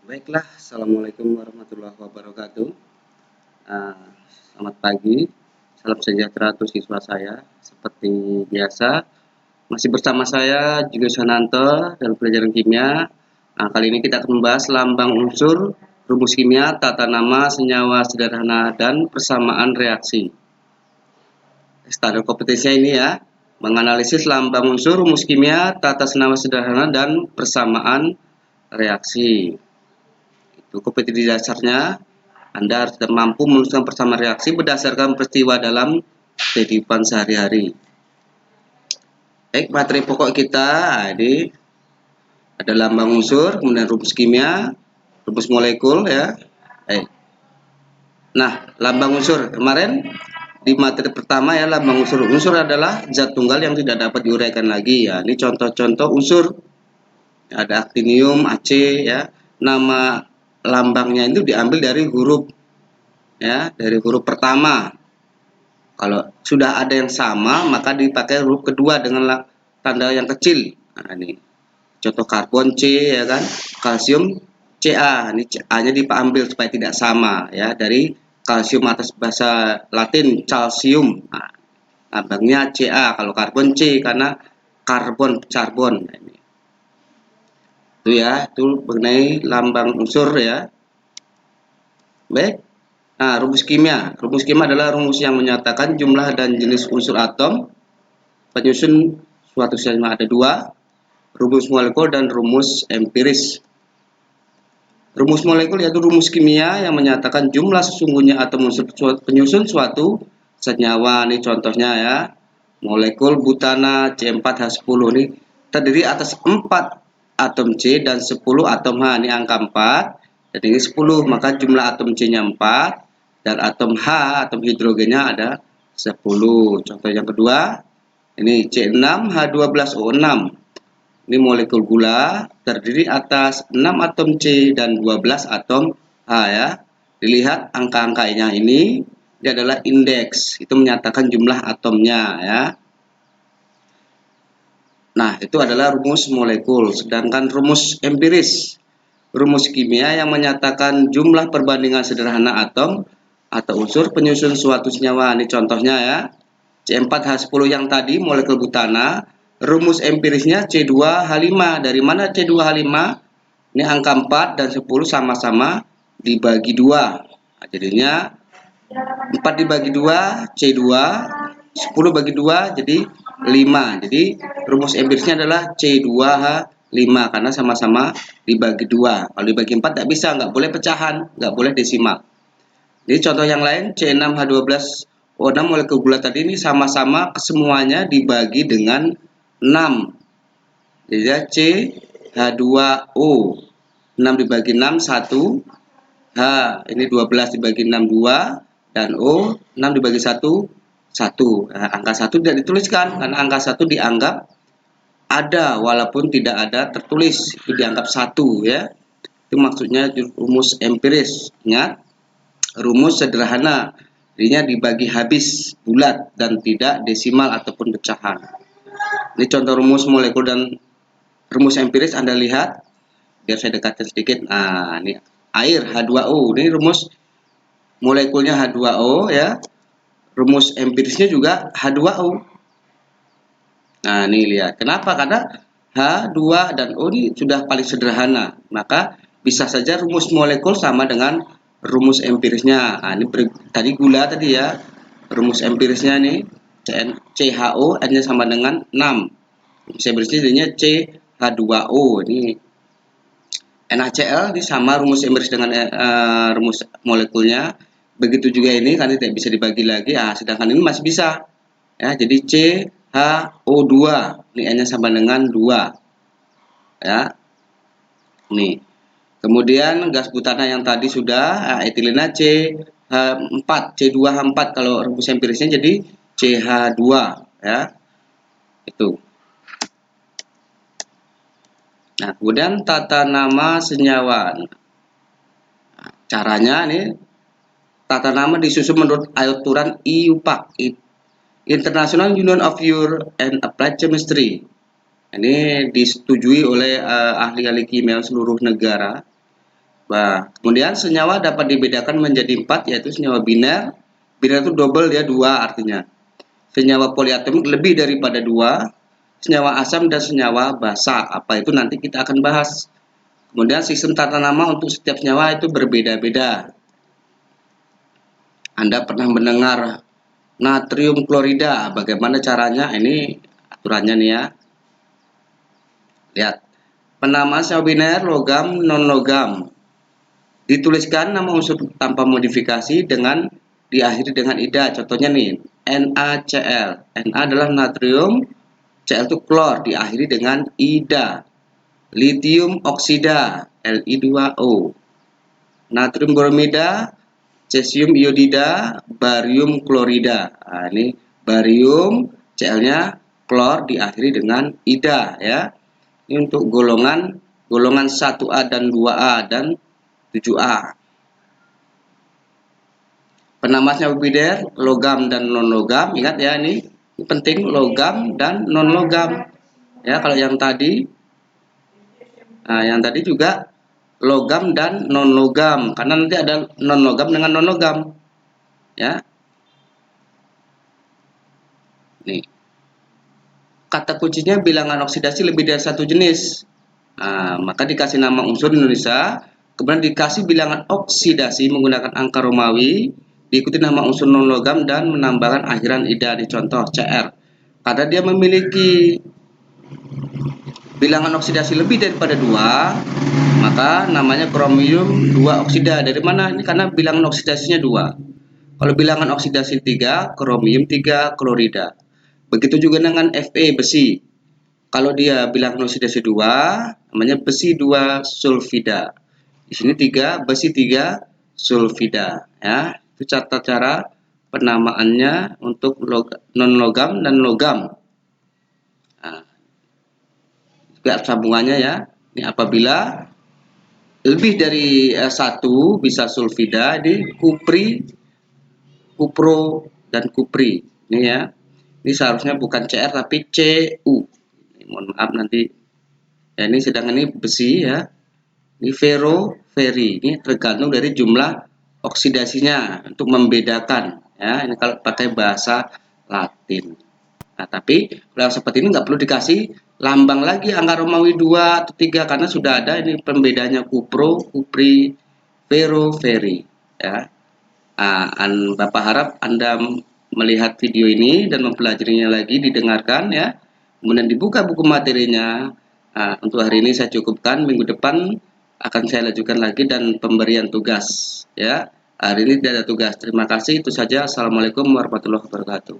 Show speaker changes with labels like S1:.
S1: Baiklah, Assalamualaikum warahmatullahi wabarakatuh. Ah, Selamat pagi, salam sejahtera untuk siswa saya. Seperti biasa, masih bersama saya Julius Hananto dalam pelajaran kimia. Kali ini kita akan membahas lambang unsur, rumus kimia, tata nama, senyawa sederhana, dan persamaan reaksi. Standar kompetensinya ini ya, menganalisis lambang unsur, rumus kimia, tata senyawa sederhana, dan persamaan reaksi. Itu kompetensi dasarnya. Anda harus mampu menuliskan persamaan reaksi berdasarkan peristiwa dalam kehidupan sehari-hari. Baik, materi pokok kita ini ada lambang unsur, kemudian rumus kimia, rumus molekul ya. Baik. Nah, lambang unsur kemarin di materi pertama ya, lambang unsur. Unsur adalah zat tunggal yang tidak dapat diuraikan lagi ya. Ini contoh-contoh unsur. Ada aktinium, Ac ya. Nama lambangnya itu diambil dari huruf ya, dari huruf pertama. Kalau sudah ada yang sama, maka dipakai huruf kedua dengan tanda yang kecil. Nah, ini contoh karbon C ya kan, kalsium Ca. Ini A-nya diambil supaya tidak sama ya, dari kalsium atas bahasa Latin calcium. Nah, lambangnya Ca. Kalau karbon C karena karbon. Nah, ini. Itu ya, itu mengenai lambang unsur ya. Baik. Nah, rumus kimia. Rumus kimia adalah rumus yang menyatakan jumlah dan jenis unsur atom penyusun suatu senyawa. Ada dua, rumus molekul dan rumus empiris. Rumus molekul yaitu rumus kimia yang menyatakan jumlah sesungguhnya atom unsur penyusun suatu senyawa. Ini contohnya ya, molekul butana C4H10 ini terdiri atas 4 atom C dan 10 atom H. Ini angka 4 dan ini 10, maka jumlah atom C-nya 4 dan atom H, atom hidrogennya ada 10. Contoh yang kedua, ini C6H12O6. Ini molekul gula terdiri atas 6 atom C dan 12 atom H ya. Dilihat angka-angkanya ini adalah indeks. Itu menyatakan jumlah atomnya ya. Nah, itu adalah rumus molekul. Sedangkan rumus empiris, rumus kimia yang menyatakan jumlah perbandingan sederhana atom atau unsur penyusun suatu senyawa. Ini contohnya ya. C4H10 yang tadi molekul butana, rumus empirisnya C2H5. Dari mana C2H5? Ini angka 4 dan 10 sama-sama dibagi 2. Nah, jadinya 4 dibagi 2 C2, 10 bagi 2 jadi 5. Jadi rumus empirisnya adalah C2H5 karena sama-sama dibagi 2. Kalau dibagi 4 tidak bisa, nggak boleh pecahan, nggak boleh desimal. Jadi contoh yang lain C6H12O6 molekul gula tadi ini sama-sama kesemuanya dibagi dengan 6. Jadi ya CH2O 6 dibagi 6 1, H ini 12 dibagi 6 2, dan O 6 dibagi 1 1. Nah, angka 1 tidak dituliskan karena angka 1 dianggap ada walaupun tidak ada tertulis, itu dianggap 1 ya. Itu maksudnya rumus empiris. Ingat, rumus sederhana, jadinya dibagi habis bulat dan tidak desimal ataupun pecahan. Ini contoh rumus molekul dan rumus empiris Anda lihat, biar saya dekatkan sedikit. Nah, ini air H2O, ini rumus molekulnya H2O ya, rumus empirisnya juga H2O. Nah, ini lihat. Kenapa? Karena H, 2, dan O ini sudah paling sederhana. Maka bisa saja rumus molekul sama dengan rumus empirisnya. Nah, ini tadi gula tadi ya. Rumus empirisnya nih CHO, N-nya sama dengan 6. Rumus empirisnya jadinya CH2O. Ini NaCl ini sama rumus empiris dengan rumus molekulnya. Begitu juga ini kan tidak bisa dibagi lagi. Sedangkan ini masih bisa. Ya, jadi CHO2. Ini N-nya sama dengan 2. Ya. Nih. Kemudian gas butana yang tadi sudah etilena CH4, C2H4 kalau rumus empirisnya jadi CH2 ya. Itu. Nah, kemudian tata nama senyawa. Nah, caranya nih, tata nama disusun menurut aturan IUPAC, International Union of Pure and Applied Chemistry. Ini disetujui oleh ahli-ahli kimia seluruh negara. Nah, kemudian senyawa dapat dibedakan menjadi 4, yaitu senyawa biner. Biner itu double ya, 2 artinya. Senyawa poliatomik lebih daripada 2, senyawa asam dan senyawa basa. Apa itu nanti kita akan bahas. Kemudian sistem tata nama untuk setiap senyawa itu berbeda-beda. Anda pernah mendengar natrium klorida, bagaimana caranya? Ini aturannya nih ya. Lihat. Penamaan senyawa biner, logam, non-logam. Dituliskan nama unsur tanpa modifikasi dengan diakhiri dengan ida. Contohnya nih, NaCl. Na adalah natrium, Cl itu klor, diakhiri dengan ida. Litium oksida, Li2O. Natrium bromida, cesium iodida, barium klorida. Nah, ini barium, Cl-nya klor diakhiri dengan ida ya. Ini untuk golongan 1A dan 2A dan 7A. Penamaan senyawa biner, logam dan non-logam. Ingat ya, ini penting, logam dan non-logam. Ya, kalau yang tadi, nah yang tadi juga logam dan non-logam, karena nanti ada non-logam dengan non-logam. Ya. Nih. Kata kuncinya bilangan oksidasi lebih dari satu jenis. Nah, maka dikasih nama unsur Indonesia, kemudian dikasih bilangan oksidasi menggunakan angka Romawi, diikuti nama unsur non-logam dan menambahkan akhiran ida di contoh Cr. Karena dia memiliki bilangan oksidasi lebih daripada 2, maka namanya kromium 2 oksida. Dari mana? Ini karena bilangan oksidasinya 2. Kalau bilangan oksidasi 3, kromium 3 klorida. Begitu juga dengan Fe, besi. Kalau dia bilangan oksidasi 2, namanya besi 2 sulfida. Di sini 3, besi 3 sulfida. Ya, itu cara penamaannya untuk non-logam dan logam. Nah, juga sambungannya ya. Ini apabila lebih dari 1 bisa sulfida di kupri, kupro, dan kupri. Ini ya. Ini seharusnya bukan Cr tapi Cu. Mohon maaf nanti. Ya, ini sedangkan ini besi ya. Ini ferro, feri. Ini tergantung dari jumlah oksidasinya untuk membedakan ya. Ini kalau pakai bahasa Latin. Nah, tapi kalau seperti ini nggak perlu dikasih lambang lagi angka Romawi 2 atau 3 karena sudah ada ini pembedanya kupro, kupri, ferro, feri ya. Nah, Bapak harap Anda melihat video ini dan mempelajarinya lagi, didengarkan ya. Kemudian dibuka buku materinya. Nah, untuk hari ini saya cukupkan, minggu depan akan saya lanjutkan lagi dan pemberian tugas ya. Hari ini tidak ada tugas. Terima kasih, itu saja. Assalamualaikum warahmatullahi wabarakatuh.